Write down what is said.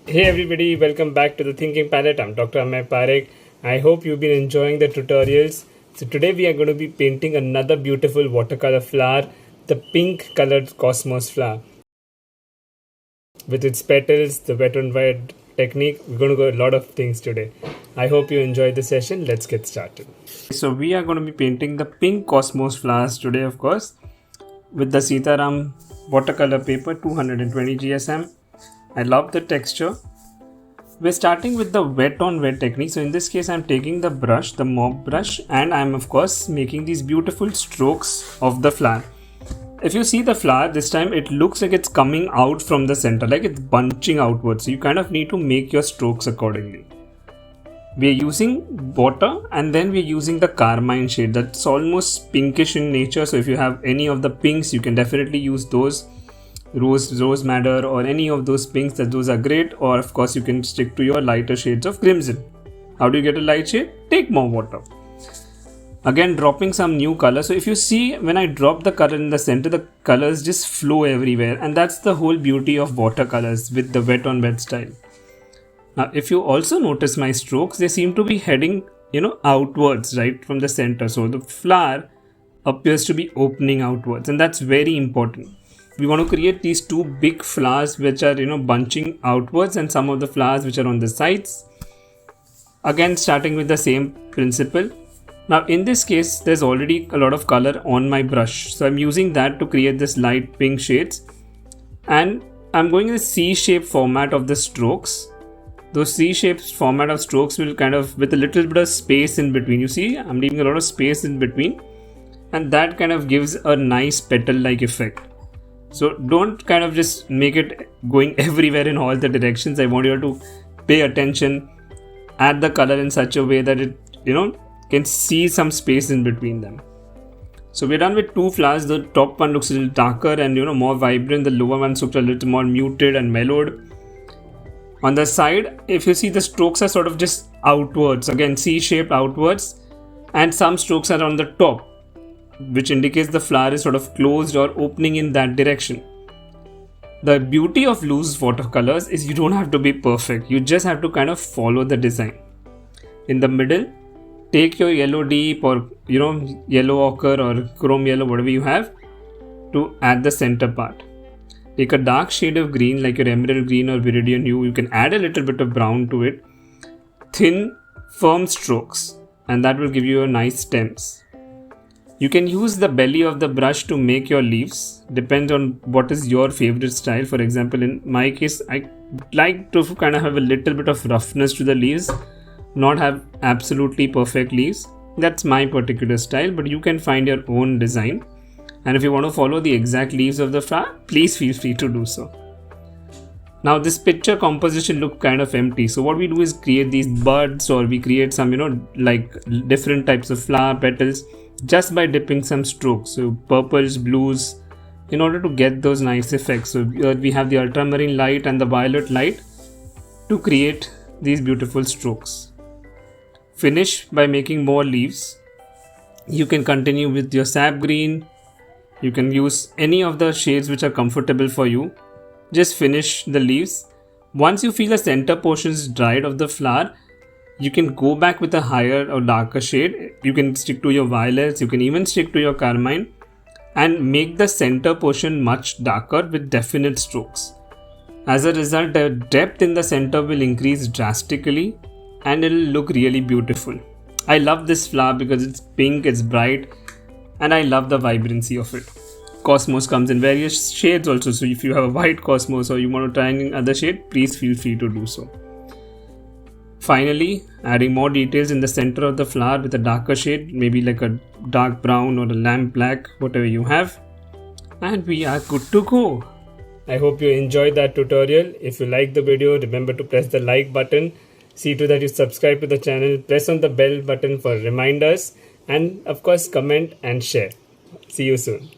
Hey everybody, welcome back to the Thinking Palette. I'm Dr. Amay Parekh. I hope you've been enjoying the tutorials. So today we are going to be painting another beautiful watercolor flower, the pink colored cosmos flower. With its petals, the wet on wet technique, we're going to go a lot of things today. I hope you enjoyed the session. Let's get started. So we are going to be painting the pink cosmos flowers today, of course, with the Sitaram watercolor paper 220 GSM. I love the texture. We're starting with the wet on wet technique. So in this case, I'm taking the brush, the mop brush, and I'm of course making these beautiful strokes of the flower. If you see the flower, this time it looks like it's coming out from the center, like it's bunching outwards. So you kind of need to make your strokes accordingly. We're using water and then we're using the Carmine shade that's almost pinkish in nature. So if you have any of the pinks, you can definitely use those. Rose madder or any of those pinks, those are great. Or of course you can stick to your lighter shades of crimson. How do you get a light shade? Take more water. Again, dropping some new color. So if you see, when I drop the color in the center, the colors just flow everywhere, and that's the whole beauty of watercolors with the wet on wet style. Now if you also notice my strokes, they seem to be heading outwards, right from the center. So the flower appears to be opening outwards, and that's very important. We want to create these two big flowers which are bunching outwards, and some of the flowers which are on the sides. Again, starting with the same principle. Now in this case, there's already a lot of color on my brush, so I'm using that to create this light pink shades, and I'm going in the C-shaped format of the strokes. Those C-shaped format of strokes will kind of, with a little bit of space in between, you see I'm leaving a lot of space in between, and that kind of gives a nice petal like effect. So don't kind of just make it going everywhere in all the directions. I want you to pay attention, add the color in such a way that it can see some space in between them. So we're done with two flowers. The top one looks a little darker and more vibrant. The lower one looks a little more muted and mellowed. On the side, if you see, the strokes are sort of just outwards, again C-shaped outwards, and some strokes are on the top, which indicates the flower is sort of closed or opening in that direction. The beauty of loose watercolors is you don't have to be perfect. You just have to kind of follow the design. In the middle, take your yellow deep or yellow ochre or chrome yellow, whatever you have, to add the center part. Take a dark shade of green like your emerald green or viridian hue. You can add a little bit of brown to it. Thin, firm strokes, and that will give you a nice stems. You can use the belly of the brush to make your leaves. Depends on what is your favorite style. For example, in my case, I like to kind of have a little bit of roughness to the leaves, not have absolutely perfect leaves. That's my particular style, but you can find your own design. And if you want to follow the exact leaves of the flower, please feel free to do so. Now this picture composition look kind of empty. So what we do is create these buds, or we create some like different types of flower petals just by dipping some strokes. So purples, blues, in order to get those nice effects. So we have the ultramarine light and the violet light to create these beautiful strokes. Finish by making more leaves. You can continue with your sap green. You can use any of the shades which are comfortable for you. Just finish the leaves. Once you feel the center portions dried of the flower, you can go back with a higher or darker shade. You can stick to your violets. You can even stick to your carmine and make the center portion much darker with definite strokes. As a result, the depth in the center will increase drastically and it will look really beautiful. I love this flower because it's pink, it's bright, and I love the vibrancy of it. Cosmos comes in various shades also, so if you have a white cosmos or you want to try another shade, please feel free to do so. Finally, adding more details in the center of the flower with a darker shade, maybe like a dark brown or a lamp black, whatever you have, and we are good to go. I hope you enjoyed that tutorial. If you like the video, remember to press the like button. See to that you subscribe to the channel, press on the bell button for reminders, and of course comment and share. See you soon.